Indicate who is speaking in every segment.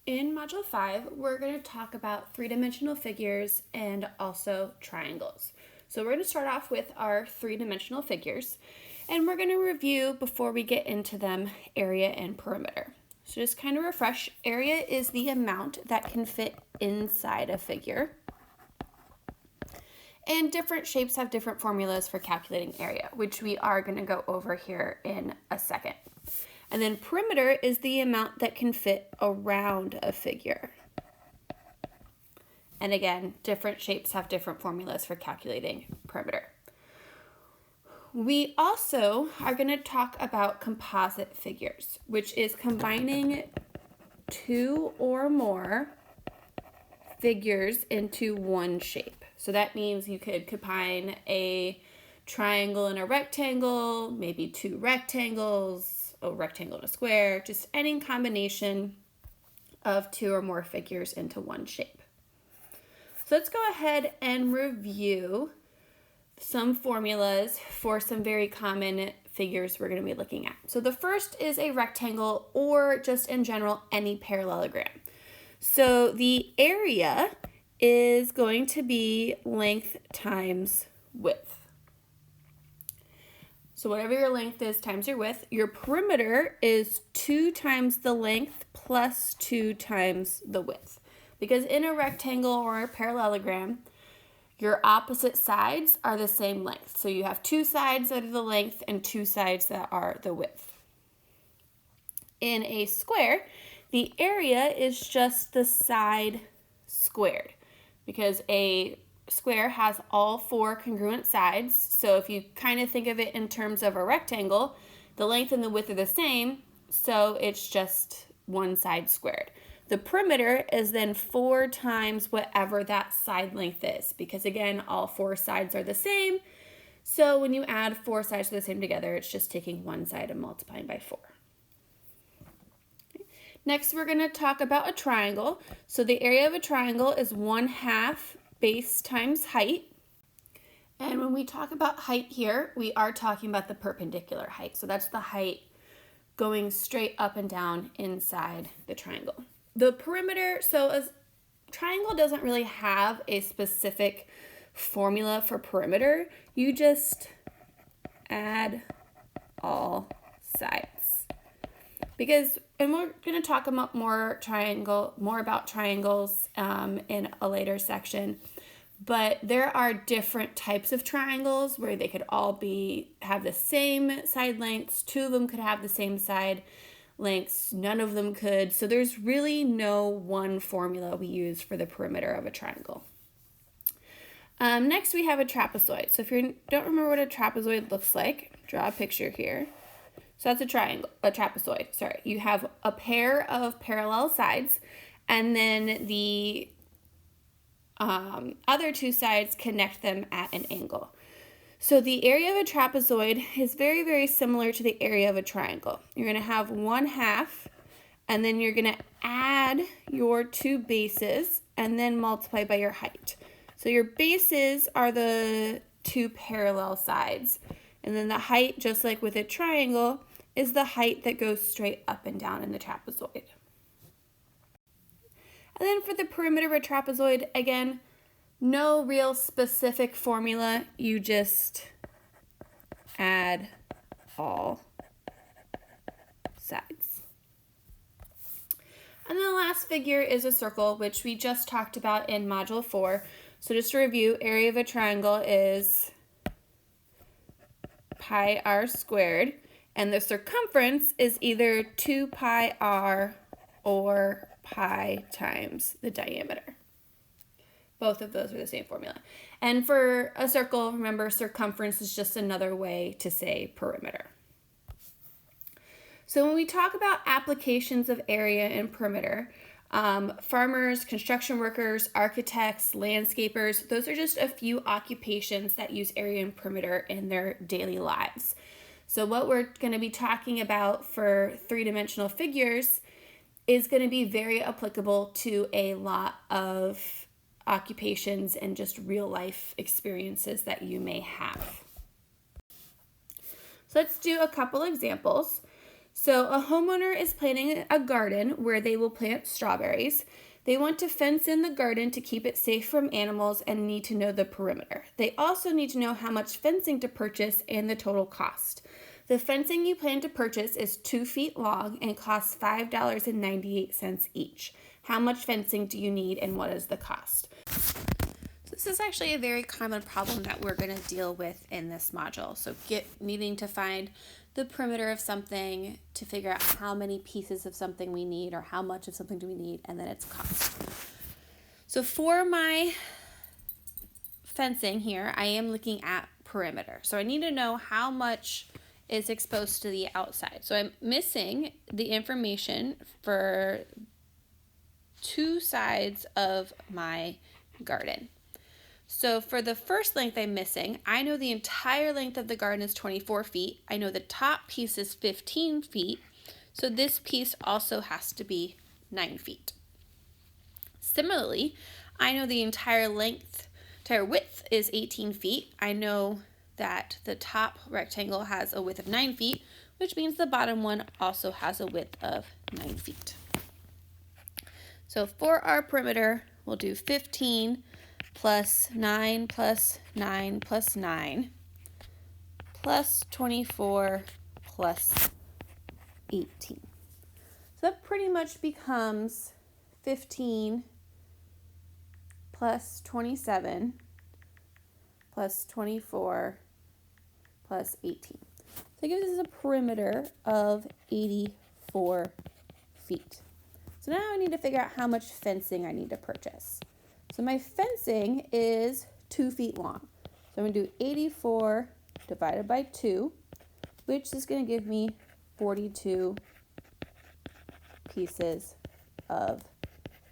Speaker 1: In Module 5, we're going to talk about three-dimensional figures and also triangles. So we're going to start off with our three-dimensional figures, and we're going to review, before we get into them, area and perimeter. So just kind of refresh, area is the amount that can fit inside a figure. And different shapes have different formulas for calculating area, which we are going to go over here in a second. And then perimeter is the amount that can fit around a figure. And again, different shapes have different formulas for calculating perimeter. We also are going to talk about composite figures, which is combining two or more figures into one shape. So that means you could combine a triangle and a rectangle, maybe two rectangles, a rectangle and a square, just any combination of two or more figures into one shape. So let's go ahead and review some formulas for some very common figures we're going to be looking at. So the first is a rectangle, or just in general, any parallelogram. So the area is going to be length times width. So whatever your length is times your width, your perimeter is 2 times the length plus 2 times the width. Because in a rectangle or a parallelogram, your opposite sides are the same length. So you have 2 sides that are the length and 2 sides that are the width. In a square, the area is just the side squared, because a square has all 4 congruent sides. So if you kind of think of it in terms of a rectangle, the length and the width are the same, so it's just one side squared. The perimeter is then 4 times whatever that side length is, because again, all 4 sides are the same. So when you add 4 sides to the same together, it's just taking one side and multiplying by 4. Next, we're going to talk about a triangle. So the area of a triangle is 1/2 base times height. And when we talk about height here, we are talking about the perpendicular height. So that's the height going straight up and down inside the triangle. The perimeter, so a triangle doesn't really have a specific formula for perimeter. You just add all sides. Because, and we're going to talk about more about triangles in a later section, but there are different types of triangles where they could all have the same side lengths. 2 of them could have the same side lengths, none of them could. So there's really no one formula we use for the perimeter of a triangle. Next we have a trapezoid. So if you don't remember what a trapezoid looks like, draw a picture here. So that's a trapezoid, sorry. You have a pair of parallel sides, and then the other 2 sides connect them at an angle. So the area of a trapezoid is very, very similar to the area of a triangle. You're going to have 1/2, and then you're going to add your 2 bases and then multiply by your height. So your bases are the 2 parallel sides, and then the height, just like with a triangle, is the height that goes straight up and down in the trapezoid. And then for the perimeter of a trapezoid, again, no real specific formula. You just add all sides. And then the last figure is a circle, which we just talked about in Module 4. So just to review, area of a triangle is pi r squared, and the circumference is either 2 pi r or pi times the diameter. Both of those are the same formula. And for a circle, remember, circumference is just another way to say perimeter. So when we talk about applications of area and perimeter, farmers, construction workers, architects, landscapers, those are just a few occupations that use area and perimeter in their daily lives. So what we're going to be talking about for three-dimensional figures is going to be very applicable to a lot of occupations and just real life experiences that you may have. So let's do a couple examples. So a homeowner is planting a garden where they will plant strawberries. They want to fence in the garden to keep it safe from animals and need to know the perimeter. They also need to know how much fencing to purchase and the total cost. The fencing you plan to purchase is 2 feet long and costs $5.98 each. How much fencing do you need and what is the cost? This is actually a very common problem that we're going to deal with in this module. So needing to find the perimeter of something to figure out how many pieces of something we need or how much of something do we need, and then its cost. So for my fencing here, I am looking at perimeter. So I need to know how much is exposed to the outside. So I'm missing the information for 2 sides of my garden. So for the first length I'm missing, I know the entire length of the garden is 24 feet. I know the top piece is 15 feet. So this piece also has to be 9 feet. Similarly, I know the entire width is 18 feet. I know that the top rectangle has a width of 9 feet, which means the bottom one also has a width of 9 feet. So for our perimeter, we'll do 15 plus 9 plus 9 plus 9 plus 24 plus 18. So that pretty much becomes 15 plus 27 plus 24 plus 18. So it gives us a perimeter of 84 feet. So now I need to figure out how much fencing I need to purchase. So my fencing is 2 feet long. So I'm going to do 84 divided by 2, which is going to give me 42 pieces of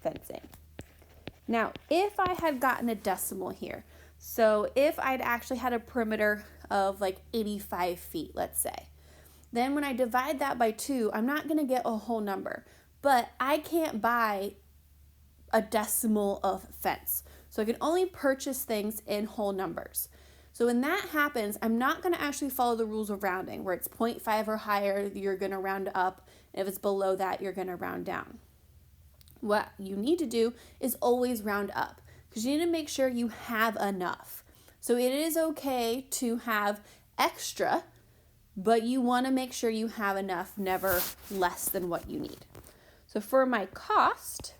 Speaker 1: fencing. Now, if I had gotten a decimal here, so if I'd actually had a perimeter of like 85 feet, let's say, then when I divide that by 2, I'm not going to get a whole number, but I can't buy a decimal of fence. So I can only purchase things in whole numbers. So when that happens, I'm not going to actually follow the rules of rounding, where it's 0.5 or higher, you're going to round up. And if it's below that, you're going to round down. What you need to do is always round up, because you need to make sure you have enough. So it is okay to have extra, but you want to make sure you have enough, never less than what you need. So for my cost,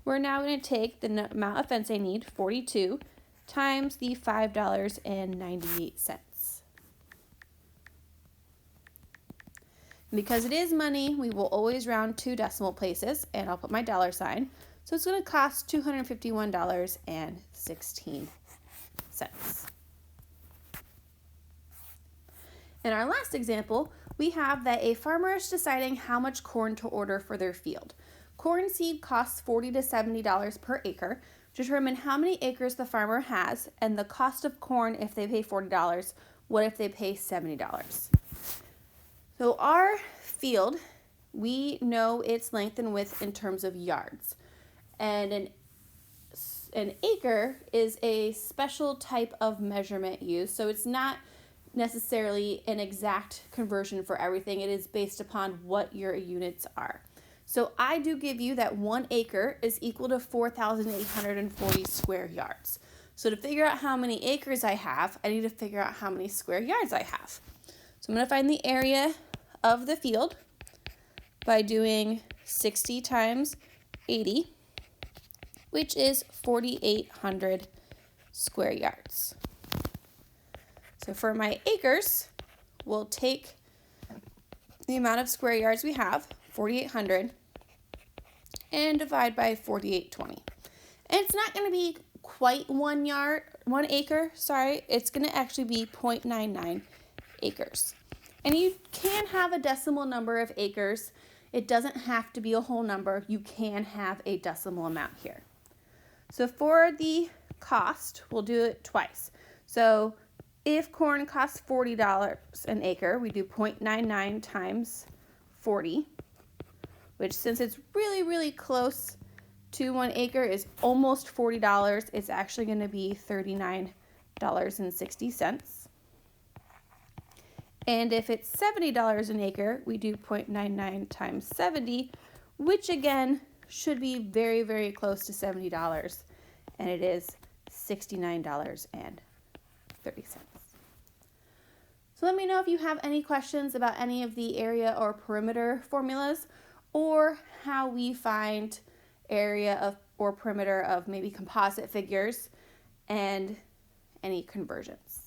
Speaker 1: we're now going to take the amount of fence I need, 42, times the $5.98. Because it is money, we will always round 2 decimal places, and I'll put my dollar sign. So it's going to cost $251.16. In our last example, we have that a farmer is deciding how much corn to order for their field. Corn seed costs $40 to $70 per acre. Determine how many acres the farmer has and the cost of corn if they pay $40. What if they pay $70? So our field, we know its length and width in terms of yards. And an acre is a special type of measurement used. So it's not necessarily an exact conversion for everything. It is based upon what your units are. So I do give you that 1 acre is equal to 4,840 square yards. So to figure out how many acres I have, I need to figure out how many square yards I have. So I'm going to find the area of the field by doing 60 times 80, which is 4,800 square yards. So for my acres, we'll take the amount of square yards we have, 4,800, and divide by 4,820. And it's not going to be quite 1 acre, it's going to actually be 0.99 acres. And you can have a decimal number of acres. It doesn't have to be a whole number. You can have a decimal amount here. So for the cost, we'll do it twice. So if corn costs $40 an acre, we do 0.99 times 40, which since it's really, really close to 1 acre is almost $40. It's actually going to be $39.60. And if it's $70 an acre, we do 0.99 times 70, which again should be very, very close to $70. And it is $69.30. So let me know if you have any questions about any of the area or perimeter formulas, or how we find area of or perimeter of maybe composite figures and any conversions.